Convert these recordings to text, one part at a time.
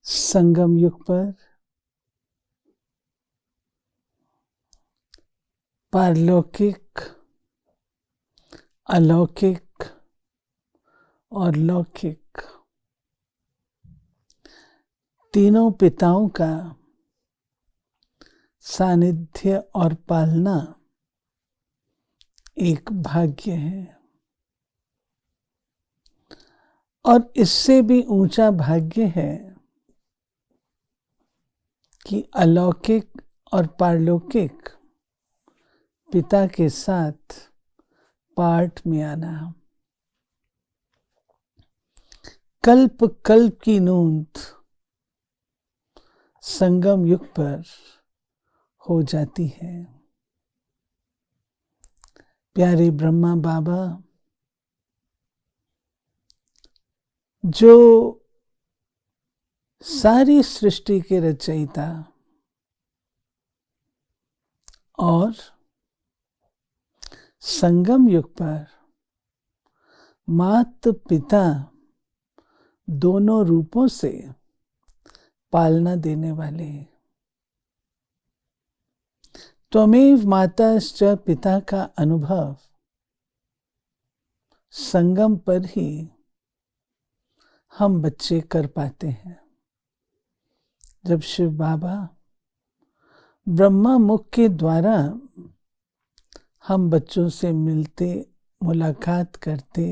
संगम युग पर पारलौकिक, अलौकिक और लौकिक तीनों पिताओं का सानिध्य और पालना एक भाग्य है, और इससे भी ऊंचा भाग्य है कि अलौकिक और पारलौकिक पिता के साथ पाठ में आना। कल्प कल्प की नूंद संगम युग पर हो जाती है। प्यारे ब्रह्मा बाबा जो सारी सृष्टि के रचयिता और संगम युग पर मात पिता दोनों रूपों से पालना देने वाले, त्वमेव माताश्च पिता का अनुभव संगम पर ही हम बच्चे कर पाते हैं। जब शिव बाबा ब्रह्मा मुख के द्वारा हम बच्चों से मिलते, मुलाकात करते,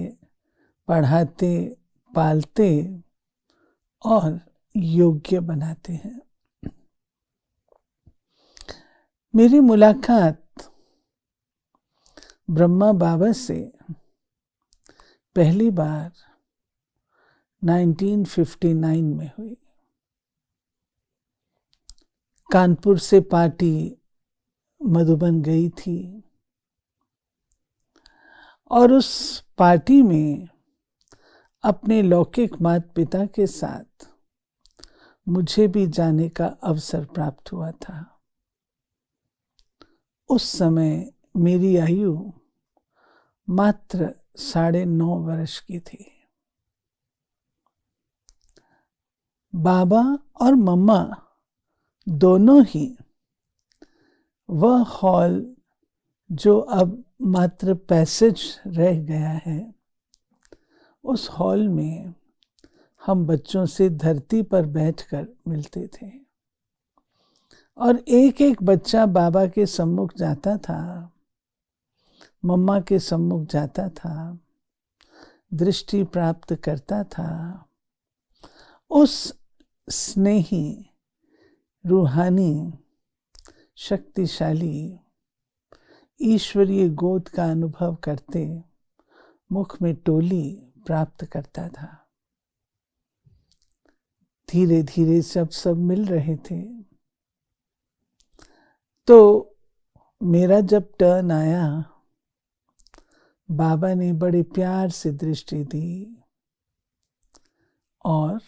पढ़ाते, पालते और योग्य बनाते हैं। मेरी मुलाकात ब्रह्मा बाबा से पहली बार 1959 में हुई। कानपुर से पार्टी मधुबन गई थी और उस पार्टी में अपने लौकिक माता पिता के साथ मुझे भी जाने का अवसर प्राप्त हुआ था। उस समय मेरी आयु मात्र 9.5 वर्ष की थी। बाबा और मम्मा दोनों ही वह हॉल जो अब मात्र पैसेज रह गया है, उस हॉल में हम बच्चों से धरती पर बैठकर मिलते थे और एक एक बच्चा बाबा के सम्मुख जाता था, मम्मा के सम्मुख जाता था, दृष्टि प्राप्त करता था। उस स्नेही, रूहानी, शक्तिशाली ईश्वरीय गोद का अनुभव करते मुख में टोली प्राप्त करता था। धीरे धीरे सब मिल रहे थे। तो मेरा जब टर्न आया, बाबा ने बड़े प्यार से दृष्टि दी और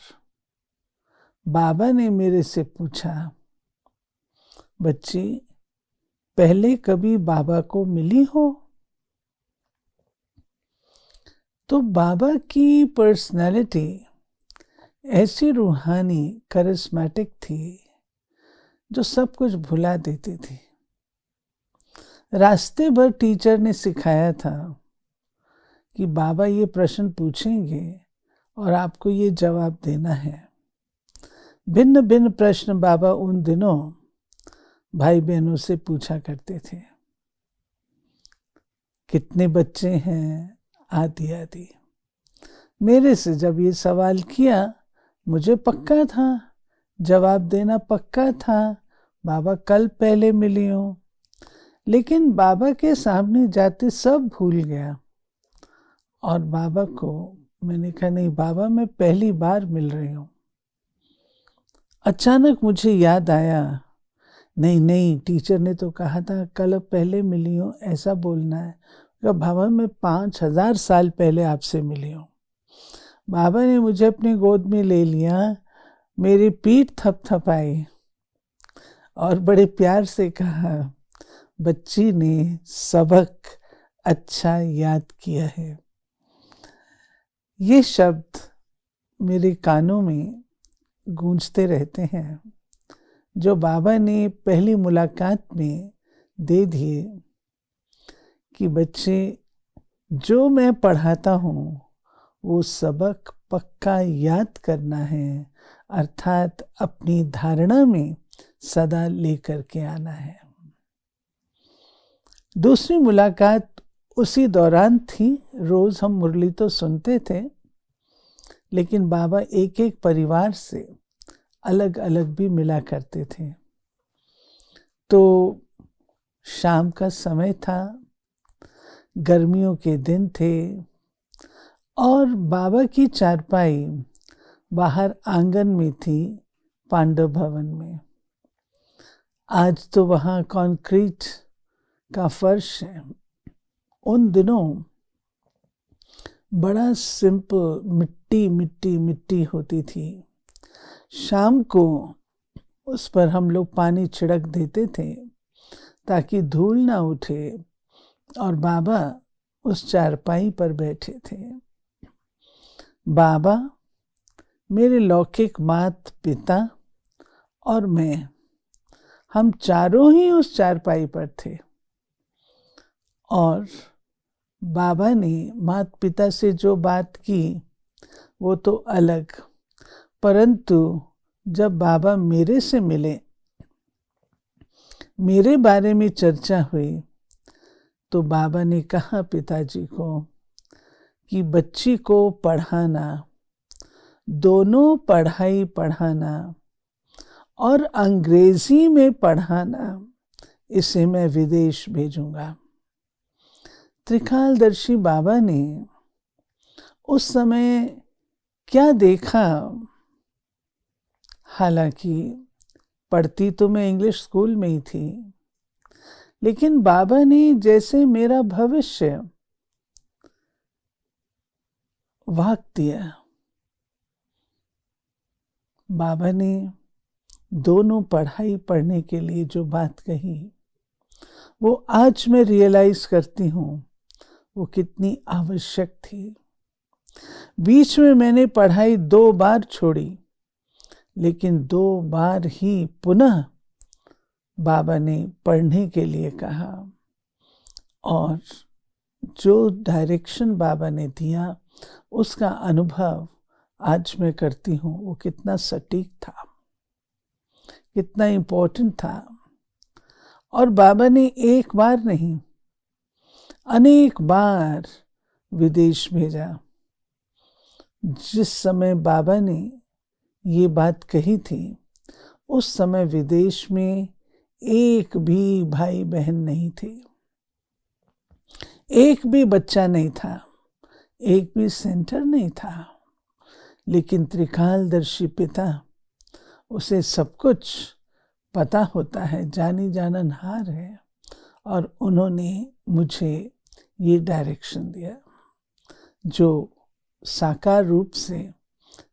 बाबा ने मेरे से पूछा, बच्ची पहले कभी बाबा को मिली हो? तो बाबा की पर्सनैलिटी ऐसी रूहानी, करिश्मेटिक थी जो सब कुछ भुला देती थी। रास्ते भर टीचर ने सिखाया था कि बाबा ये प्रश्न पूछेंगे और आपको ये जवाब देना है। भिन्न भिन्न प्रश्न बाबा उन दिनों भाई बहनों से पूछा करते थे। कितने बच्चे हैं, आदि आदि। मेरे से जब ये सवाल किया, मुझे पक्का था, जवाब देना पक्का था, बाबा कल पहले मिली हूं। लेकिन बाबा के सामने जाते सब भूल गया और बाबा को मैंने कहा, नहीं बाबा, मैं पहली बार मिल रही हूं। अचानक मुझे याद आया, नहीं टीचर ने तो कहा था कल पहले मिली हूं, ऐसा बोलना है। बाबा मैं 5000 साल पहले आपसे मिली हूं। बाबा ने मुझे अपनी गोद में ले लिया, मेरी पीठ थपथपाई और बड़े प्यार से कहा, बच्ची ने सबक अच्छा याद किया है। ये शब्द मेरे कानों में गूंजते रहते हैं, जो बाबा ने पहली मुलाकात में दे दिए कि बच्चे, जो मैं पढ़ाता हूँ वो सबक पक्का याद करना है, अर्थात अपनी धारणा में सदा लेकर के आना है। दूसरी मुलाकात उसी दौरान थी। रोज हम मुरली तो सुनते थे, लेकिन बाबा एक एक परिवार से अलग अलग भी मिला करते थे। तो शाम का समय था, गर्मियों के दिन थे, और बाबा की चारपाई बाहर आंगन में थी, पांडव भवन में। आज तो वहाँ कंक्रीट का फर्श है। उन दिनों बड़ा सिंपल मिट्टी मिट्टी मिट्टी होती थी। शाम को उस पर हम लोग पानी छिड़क देते थे ताकि धूल ना उठे, और बाबा उस चारपाई पर बैठे थे। बाबा, मेरे लौकिक माता पिता और मैं, हम चारों ही उस चारपाई पर थे। और बाबा ने माता पिता से जो बात की वो तो अलग, परंतु जब बाबा मेरे से मिले, मेरे बारे में चर्चा हुई, तो बाबा ने कहा पिताजी को कि बच्ची को पढ़ाना, दोनों पढ़ाई पढ़ाना और अंग्रेजी में पढ़ाना, इसे मैं विदेश भेजूंगा। त्रिकालदर्शी बाबा ने उस समय क्या देखा, हालांकि पढ़ती तो मैं इंग्लिश स्कूल में ही थी, लेकिन बाबा ने जैसे मेरा भविष्य वाक दिया। बाबा ने दोनों पढ़ाई पढ़ने के लिए जो बात कही, वो आज मैं रियलाइज करती हूँ वो कितनी आवश्यक थी। बीच में मैंने पढ़ाई 2 बार छोड़ी, लेकिन 2 बार ही पुनः बाबा ने पढ़ने के लिए कहा। और जो डायरेक्शन बाबा ने दिया, उसका अनुभव आज मैं करती हूँ, वो कितना सटीक था, कितना इम्पोर्टेंट था। और बाबा ने एक बार नहीं, अनेक बार विदेश भेजा। जिस समय बाबा ने ये बात कही थी, उस समय विदेश में एक भी भाई बहन नहीं थे, एक भी बच्चा नहीं था, एक भी सेंटर नहीं था। लेकिन त्रिकालदर्शी पिता, उसे सब कुछ पता होता है, जानी जाननहार है, और उन्होंने मुझे ये डायरेक्शन दिया, जो साकार रूप से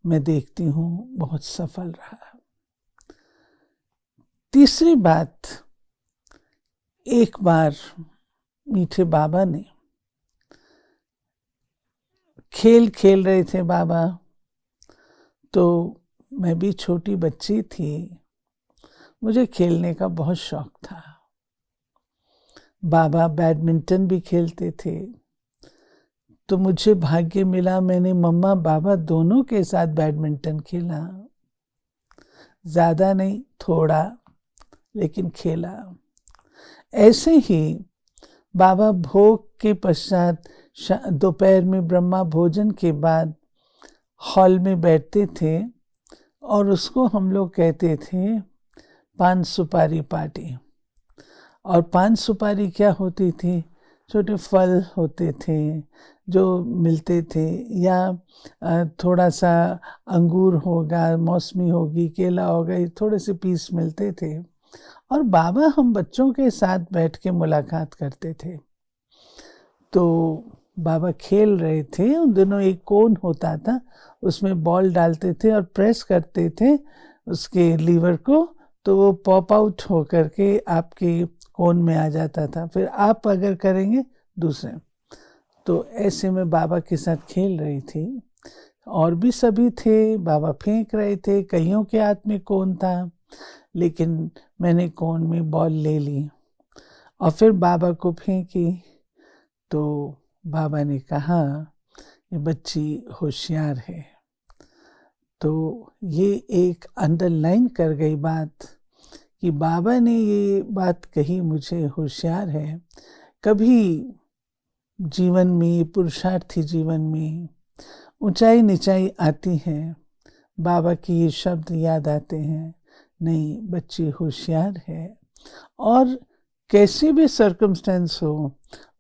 मैं देखती हूँ बहुत सफल रहा। तीसरी बात, एक बार मीठे बाबा ने खेल खेल रहे थे बाबा, तो मैं भी छोटी बच्ची थी, मुझे खेलने का बहुत शौक था। बाबा बैडमिंटन भी खेलते थे, तो मुझे भाग्य मिला, मैंने मम्मा बाबा दोनों के साथ बैडमिंटन खेला। ज़्यादा नहीं, थोड़ा, लेकिन खेला। ऐसे ही बाबा भोग के पश्चात दोपहर में ब्रह्मा भोजन के बाद हॉल में बैठते थे, और उसको हम लोग कहते थे पान सुपारी पार्टी। और पान सुपारी क्या होती थी? छोटे फल होते थे जो मिलते थे, या थोड़ा सा अंगूर होगा, मौसमी होगी, केला होगा, ये थोड़े से पीस मिलते थे। और बाबा हम बच्चों के साथ बैठ के मुलाकात करते थे। तो बाबा खेल रहे थे, उन दिनों एक कोन होता था, उसमें बॉल डालते थे और प्रेस करते थे उसके लीवर को, तो वो पॉप आउट हो करके आपके कोन में आ जाता था। फिर आप अगर करेंगे दूसरे। तो ऐसे में बाबा के साथ खेल रही थी, और भी सभी थे, बाबा फेंक रहे थे, कईयों के हाथ में कोन था, लेकिन मैंने कोन में बॉल ले ली और फिर बाबा को फेंकी। तो बाबा ने कहा ये बच्ची होशियार है। तो ये एक अंडरलाइन कर गई बात कि बाबा ने ये बात कही मुझे, होशियार है। कभी जीवन में, पुरुषार्थी जीवन में ऊंचाई नीचाई आती है, बाबा की ये शब्द याद आते हैं, नहीं बच्ची होशियार है और कैसे भी सर्कमस्टेंस हो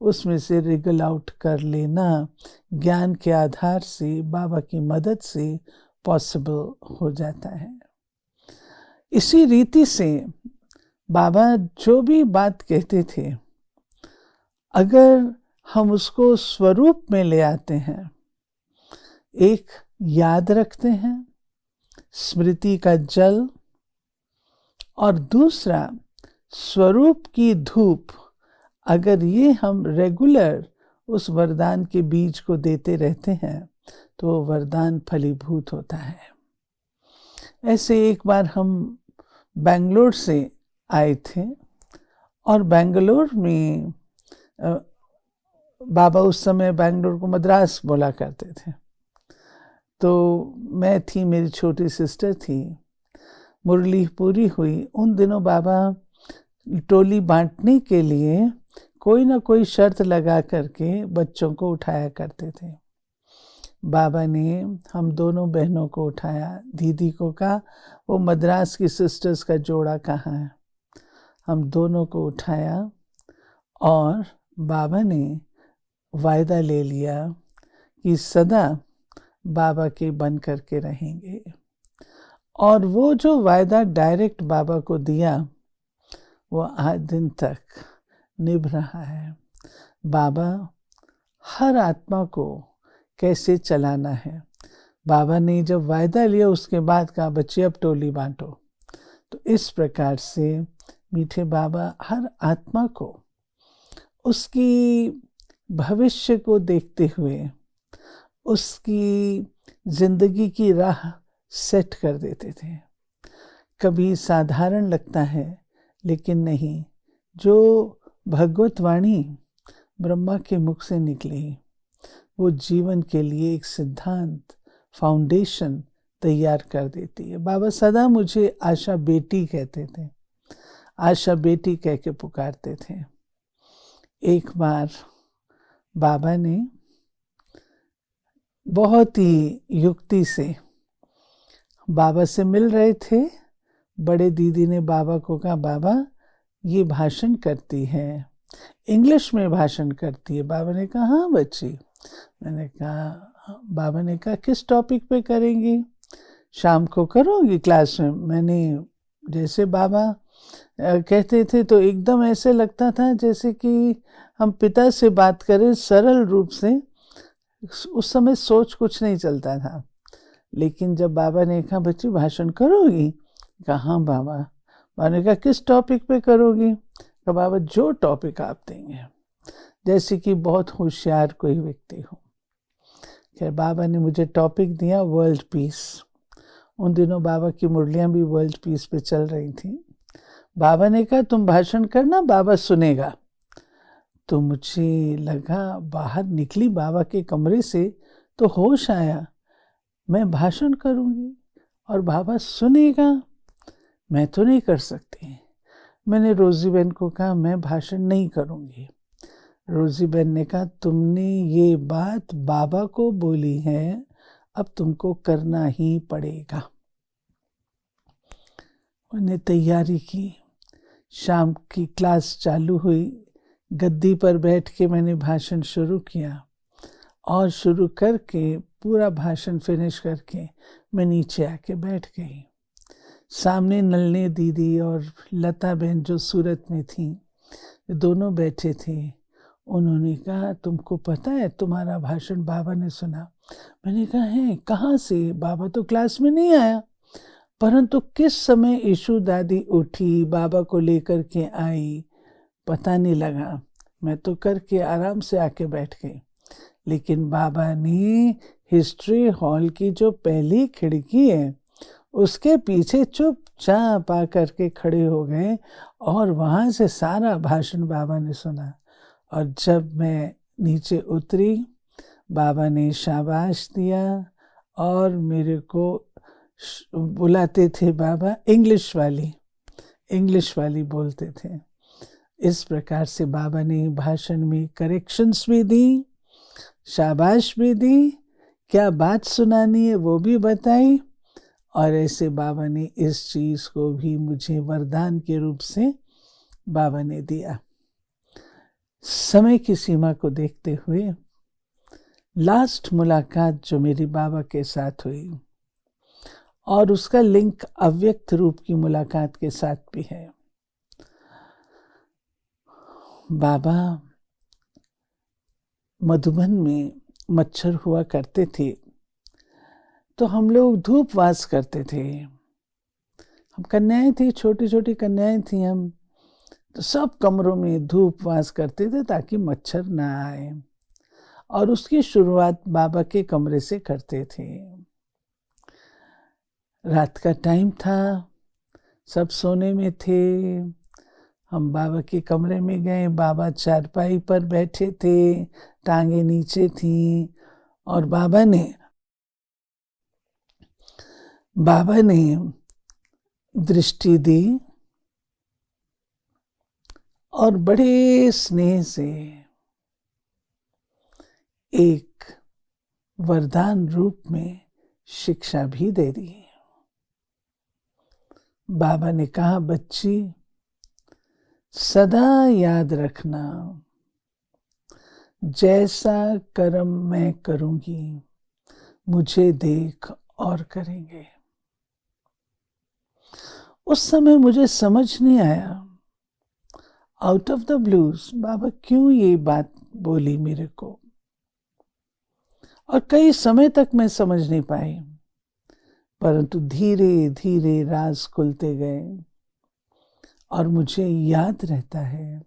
उसमें से रिगल आउट कर लेना ज्ञान के आधार से, बाबा की मदद से पॉसिबल हो जाता है। इसी रीति से बाबा जो भी बात कहते थे, अगर हम उसको स्वरूप में ले आते हैं, एक याद रखते हैं, स्मृति का जल, और दूसरा स्वरूप की धूप, अगर ये हम रेगुलर उस वरदान के बीज को देते रहते हैं तो वरदान फलीभूत होता है। ऐसे एक बार हम बेंगलोर से आए थे और बेंगलोर में बाबा उस समय बेंगलोर को मद्रास बोला करते थे। तो मैं थी, मेरी छोटी सिस्टर थी, मुरली पूरी हुई। उन दिनों बाबा टोली बांटने के लिए कोई ना कोई शर्त लगा करके बच्चों को उठाया करते थे। बाबा ने हम दोनों बहनों को उठाया, दीदी को कहा वो मद्रास की सिस्टर्स का जोड़ा कहाँ है, हम दोनों को उठाया और बाबा ने वायदा ले लिया कि सदा बाबा के बन करके रहेंगे। और वो जो वायदा डायरेक्ट बाबा को दिया वो आज दिन तक निभ रहा है। बाबा हर आत्मा को कैसे चलाना है, बाबा ने जब वायदा लिया उसके बाद कहा बच्चे अब टोली बांटो। तो इस प्रकार से मीठे बाबा हर आत्मा को उसकी भविष्य को देखते हुए उसकी जिंदगी की राह सेट कर देते थे। कभी साधारण लगता है लेकिन नहीं, जो भगवत वाणी ब्रह्मा के मुख से निकली वो जीवन के लिए एक सिद्धांत, फाउंडेशन तैयार कर देती है। बाबा सदा मुझे आशा बेटी कहते थे, आशा बेटी कह के पुकारते थे। एक बार बाबा ने बहुत ही युक्ति से, बाबा से मिल रहे थे, बड़े दीदी ने बाबा को कहा बाबा ये भाषण करती है, इंग्लिश में भाषण करती है। बाबा ने कहा हाँ बच्ची। मैंने कहा, बाबा ने कहा किस टॉपिक पे करेंगी, शाम को करोगी क्लास में। मैंने जैसे बाबा कहते थे तो एकदम ऐसे लगता था जैसे कि हम पिता से बात करें, सरल रूप से। उस समय सोच कुछ नहीं चलता था। लेकिन जब बाबा ने कहा बच्ची भाषण करोगी, कहा हाँ बाबा। बाबा ने कहा किस टॉपिक पे करोगी, कहा बाबा जो टॉपिक आप देंगे, जैसे कि बहुत होशियार कोई व्यक्ति हो। खैर बाबा ने मुझे टॉपिक दिया वर्ल्ड पीस। उन दिनों बाबा की मुरलियाँ भी वर्ल्ड पीस पे चल रही थी। बाबा ने कहा तुम भाषण करना, बाबा सुनेगा। तो मुझे लगा, बाहर निकली बाबा के कमरे से तो होश आया, मैं भाषण करूँगी और बाबा सुनेगा, मैं तो नहीं कर सकती। मैंने रोजी बहन को कहा मैं भाषण नहीं करूँगी। रोजी बहन ने कहा तुमने ये बात बाबा को बोली है, अब तुमको करना ही पड़ेगा। मैंने तैयारी की, शाम की क्लास चालू हुई, गद्दी पर बैठ के मैंने भाषण शुरू किया और शुरू करके पूरा भाषण फिनिश करके मैं नीचे आके बैठ गई। सामने नलने दीदी और लता बहन जो सूरत में थी, दोनों बैठे थे। उन्होंने कहा तुमको पता है तुम्हारा भाषण बाबा ने सुना। मैंने कहा है, कहाँ से? बाबा तो क्लास में नहीं आया। परंतु किस समय ईशु दादी उठी, बाबा को लेकर के आई, पता नहीं लगा। मैं तो करके आराम से आके बैठ गई। लेकिन बाबा ने हिस्ट्री हॉल की जो पहली खिड़की है उसके पीछे चुपचाप आकर के खड़े हो गए और वहाँ से सारा भाषण बाबा ने सुना। और जब मैं नीचे उतरी, बाबा ने शाबाश दिया और मेरे को बुलाते थे बाबा, इंग्लिश वाली बोलते थे। इस प्रकार से बाबा ने भाषण में करेक्शंस भी दी, शाबाश भी दी, क्या बात सुनानी है वो भी बताई। और ऐसे बाबा ने इस चीज़ को भी मुझे वरदान के रूप से बाबा ने दिया। समय की सीमा को देखते हुए लास्ट मुलाकात जो मेरी बाबा के साथ हुई और उसका लिंक अव्यक्त रूप की मुलाकात के साथ भी है। बाबा मधुबन में मच्छर हुआ करते थे तो हम लोग धूप वास करते थे। हम कन्याएं थी, छोटी छोटी कन्याएं थी हम, तो सब कमरों में धूप वास करते थे ताकि मच्छर ना आए। और उसकी शुरुआत बाबा के कमरे से करते थे। रात का टाइम था, सब सोने में थे। हम बाबा के कमरे में गए। बाबा चारपाई पर बैठे थे, टांगे नीचे थीं और बाबा ने दृष्टि दी और बड़े स्नेह से एक वरदान रूप में शिक्षा भी दे दी। बाबा ने कहा, बच्ची सदा याद रखना, जैसा कर्म मैं करूंगी मुझे देख और करेंगे। उस समय मुझे समझ नहीं आया, आउट ऑफ द ब्लूज बाबा क्यों ये बात बोली मेरे को, और कई समय तक मैं समझ नहीं पाई। परंतु धीरे धीरे राज खुलते गए और मुझे याद रहता है,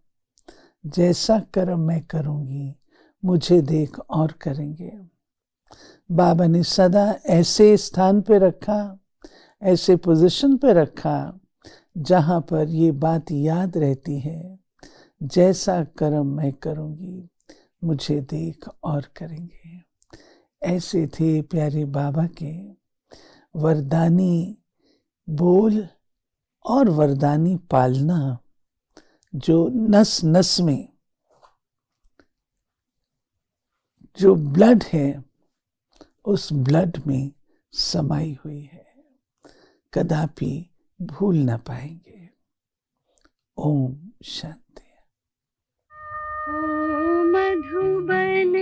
जैसा कर्म मैं करूंगी मुझे देख और करेंगे। बाबा ने सदा ऐसे स्थान पे रखा, ऐसे पोजीशन पे रखा जहां पर ये बात याद रहती है, जैसा कर्म मैं करूंगी मुझे देख और करेंगे। ऐसे थे प्यारे बाबा के वरदानी बोल और वरदानी पालना, जो नस नस में जो ब्लड है उस ब्लड में समाई हुई है, कदापि भूल ना पाएंगे। ओम शांति। मधुबन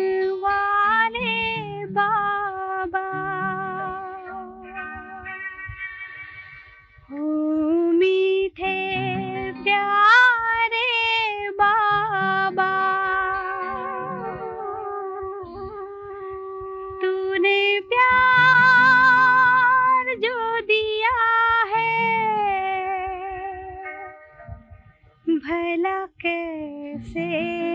वाले बाबा, मीठे प्यारे बाबा, तूने प्यार जो दिया है भला कैसे